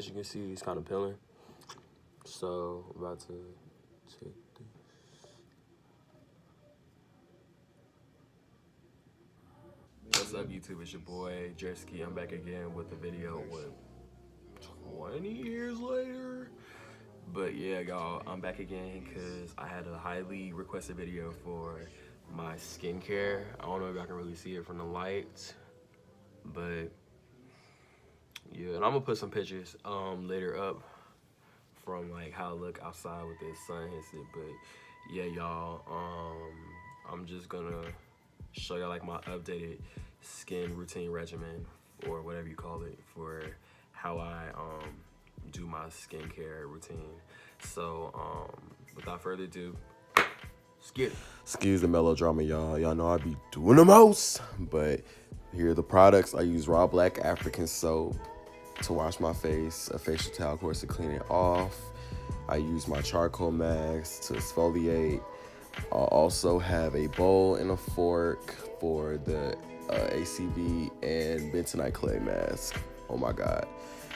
As you can see, he's kind of peeling. So I'm about to take this. What's up, YouTube? It's your boy Jerski. I'm back again with a video. What, 20 years later? But yeah, y'all, I'm back again because I had a highly requested video for my skincare. I don't know if y'all can really see it from the light, but yeah, and I'm gonna put some pictures later up from like how I look outside with the sun hits it. But yeah, y'all, I'm just gonna show y'all like my updated skin routine regimen, or whatever you call it, for how I do my skincare routine. So without further ado, skip. Excuse the melodrama, y'all. Y'all know I be doing the most, but here are the products. I use raw black African soap to wash my face, a facial towel, of course, to clean it off. I use my charcoal mask to exfoliate. I'll also have a bowl and a fork for the ACV and bentonite clay mask. Oh my God.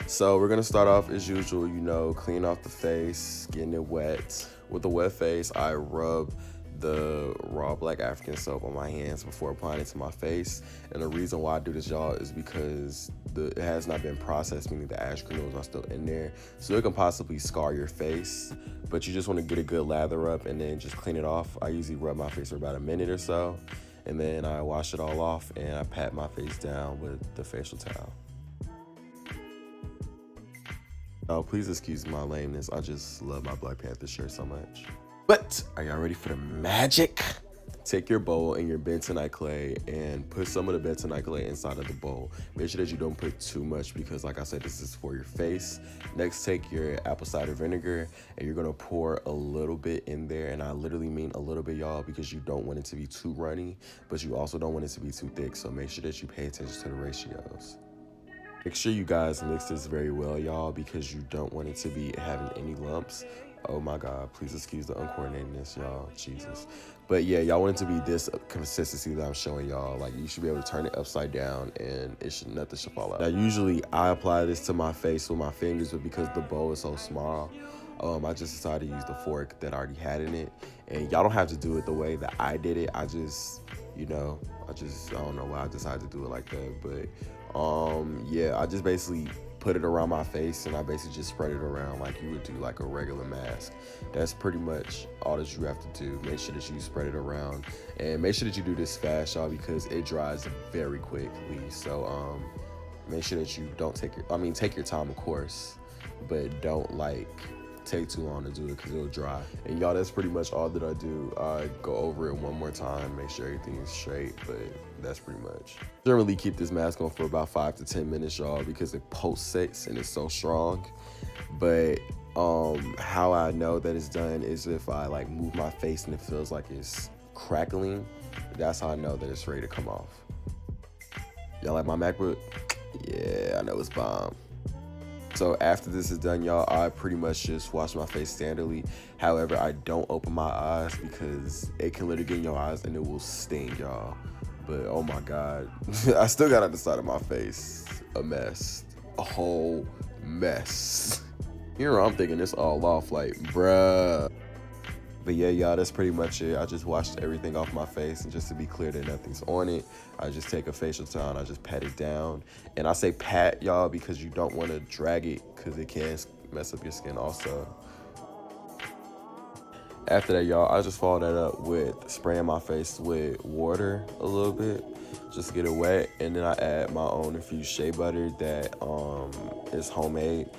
So we're gonna start off as usual, you know, clean off the face, getting it wet. With a wet face, I rub the raw black African soap on my hands before applying it to my face. And the reason why I do this, y'all, is because it has not been processed, meaning the ash granules are still in there. So it can possibly scar your face, but you just want to get a good lather up and then just clean it off. I usually rub my face for about a minute or so, and then I wash it all off and I pat my face down with the facial towel. Oh, please excuse my lameness. I just love my Black Panther shirt so much. But are y'all ready for the magic? Take your bowl and your bentonite clay and put some of the bentonite clay inside of the bowl. Make sure that you don't put too much because, like I said, this is for your face. Next, take your apple cider vinegar and you're gonna pour a little bit in there. And I literally mean a little bit, y'all, because you don't want it to be too runny, but you also don't want it to be too thick. So make sure that you pay attention to the ratios. Make sure you guys mix this very well, y'all, because you don't want it to be having any lumps. Oh my God, please excuse the uncoordinatedness, y'all, Jesus. But yeah, y'all want it to be this consistency that I'm showing y'all. Like, you should be able to turn it upside down and nothing should fall out. Now, usually I apply this to my face with my fingers, but because the bowl is so small, I just decided to use the fork that I already had in it. And y'all don't have to do it the way that I did it. I just, you know, I don't know why I decided to do it like that, but yeah, I just basically put it around my face and I basically just spread it around like you would do like a regular mask. That's pretty much all that you have to do. Make sure that you spread it around and make sure that you do this fast, y'all, because it dries very quickly. So make sure that you don't take your time, of course, but don't like take too long to do it because it'll dry. And y'all, that's pretty much all that I do. I go over it one more time, make sure everything is straight, but that's pretty much. Generally keep this mask on for about 5 to 10 minutes, y'all, because it pulsates and it's so strong. But how I know that it's done is if I like move my face and it feels like it's crackling. That's how I know that it's ready to come off. Y'all like my MacBook? Yeah, I know it's bomb. So after this is done, y'all, I pretty much just wash my face standardly. However, I don't open my eyes because it can literally get in your eyes and it will sting, y'all. But oh my God, I still got on the side of my face a mess, a whole mess. Here I'm thinking it's all off, like, bruh. But yeah, y'all, that's pretty much it. I just washed everything off my face, and just to be clear that nothing's on it, I just take a facial towel and I just pat it down. And I say pat, y'all, because you don't want to drag it because it can mess up your skin also. After that, y'all, I just follow that up with spraying my face with water a little bit, just to get it wet. And then I add my own infused shea butter that is homemade.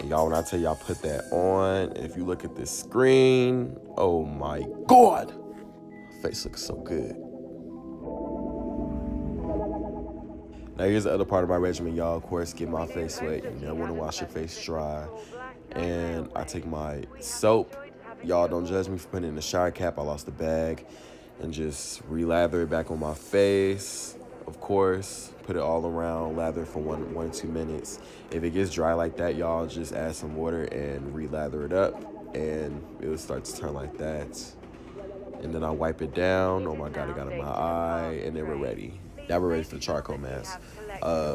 And y'all, when I tell y'all put that on, if you look at this screen, oh my God, face looks so good. Now here's the other part of my regimen, y'all. Of course, get my face wet. You never want to wash your face dry. And I take my soap. Y'all don't judge me for putting it in the shower cap. I lost the bag. And just re-lather it back on my face. Of course, put it all around, lather for 1 or 2 minutes. If it gets dry like that, y'all, just add some water and re-lather it up, and it will start to turn like that. And then I wipe it down. Oh my God, I got it in my eye, and then we're ready. Now we're ready for the charcoal mask.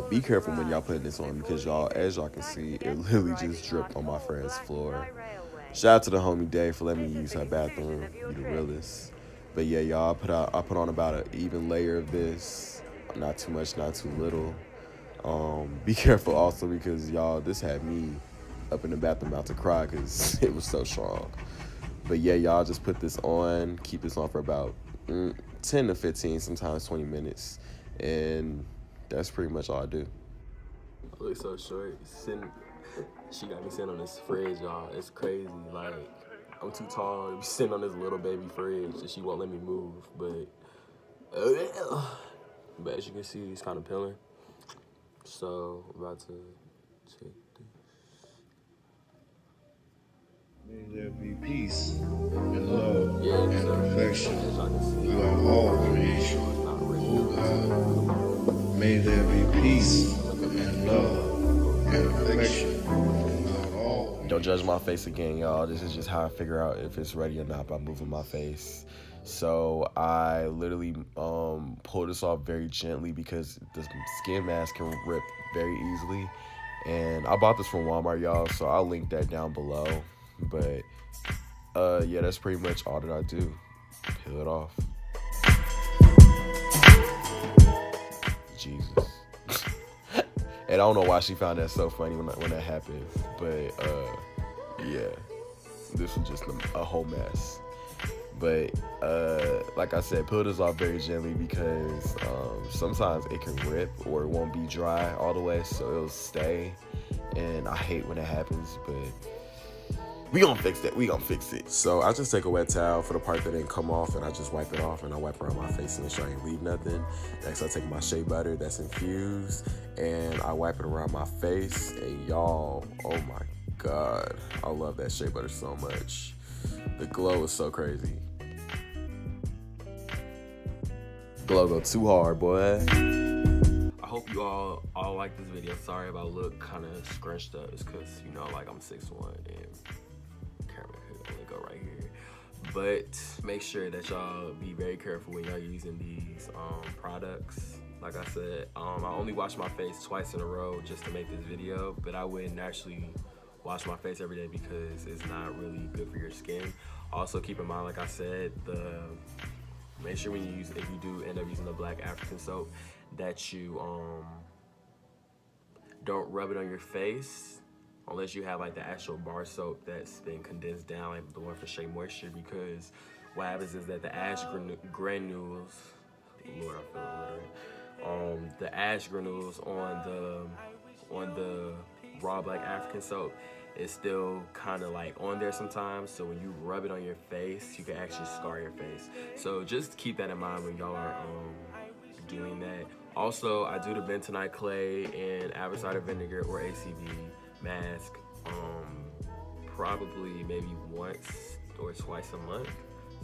Be careful when y'all putting this on because y'all, as y'all can see, it literally just dripped on my friend's floor. Shout out to the homie Dave for letting me use her bathroom. You the realest. But yeah, y'all, I put on about an even layer of this. Not too much, not too little. Be careful also because y'all, this had me up in the bathroom about to cry because it was so strong. But yeah, y'all just put this on, keep this on for about 10 to 15, sometimes 20 minutes. And that's pretty much all I do. I look so short. She got me sitting on this fridge, y'all. It's crazy. Like, I'm too tall to be sitting on this little baby fridge, and she won't let me move. But as you can see, he's kind of peeling. So, I'm about to take this. May there be peace and love and As affection y'all can see, throughout all creation. Oh God, may there be peace and love and affection throughout all. Don't judge my face again, y'all. This is just how I figure out if it's ready or not by moving my face. So I literally pull this off very gently because the skin mask can rip very easily. And I bought this from Walmart, y'all, so I'll link that down below. But yeah, that's pretty much all that I do. Peel it off. Jesus. And I don't know why she found that so funny when that happened. But yeah, this was just a whole mess. But like I said, peel this off very gently because sometimes it can rip or it won't be dry all the way, so it'll stay. And I hate when it happens, but we gonna fix that. We gonna fix it. So I just take a wet towel for the part that didn't come off, and I just wipe it off, and I wipe around my face to make sure I ain't leave nothing. Next, I take my shea butter that's infused, and I wipe it around my face. And y'all, oh my God, I love that shea butter so much. The glow is so crazy. Glow go too hard, boy. I hope you all like this video. Sorry if I look kind of scrunched up. It's because, you know, like I'm 6'1" and camera could only go right here. But make sure that y'all be very careful when y'all using these products. Like I said, I only wash my face twice in a row just to make this video, but I wouldn't actually wash my face every day because it's not really good for your skin. Also keep in mind, like I said, make sure when you use, if you do end up using the black African soap, that you don't rub it on your face unless you have like the actual bar soap that's been condensed down, like the one for Shea Moisture, because what happens is that the ash granules, Lord, I feel literally, the ash granules on the raw black African soap is still kind of like on there sometimes, so when you rub it on your face, you can actually scar your face. So just keep that in mind when y'all are doing that. Also, I do the bentonite clay and apple cider vinegar or ACV mask probably maybe once or twice a month,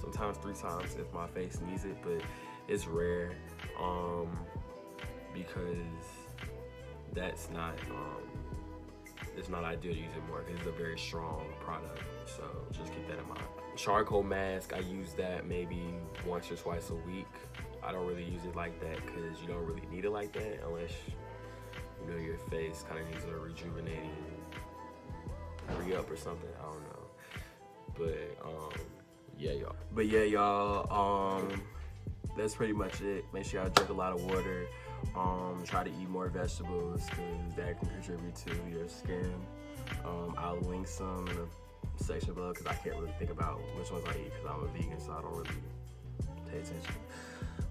sometimes 3 times if my face needs it, but it's rare because that's not it's not ideal to use it more because it's a very strong product, so just keep that in mind. Charcoal mask, I use that maybe once or twice a week. I don't really use it like that because you don't really need it like that unless you know your face kind of needs a rejuvenating re-up or something. I don't know, but yeah, y'all. That's pretty much it. Make sure y'all drink a lot of water. Try to eat more vegetables because that can contribute to your skin. I'll link some in the section below because I can't really think about which ones I eat because I'm a vegan, so I don't really pay attention.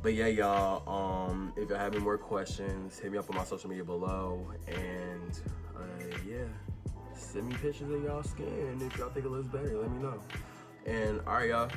But yeah, y'all, if y'all have any more questions, hit me up on my social media below, and yeah, send me pictures of y'all skin, and if y'all think it looks better, let me know. And all right, y'all.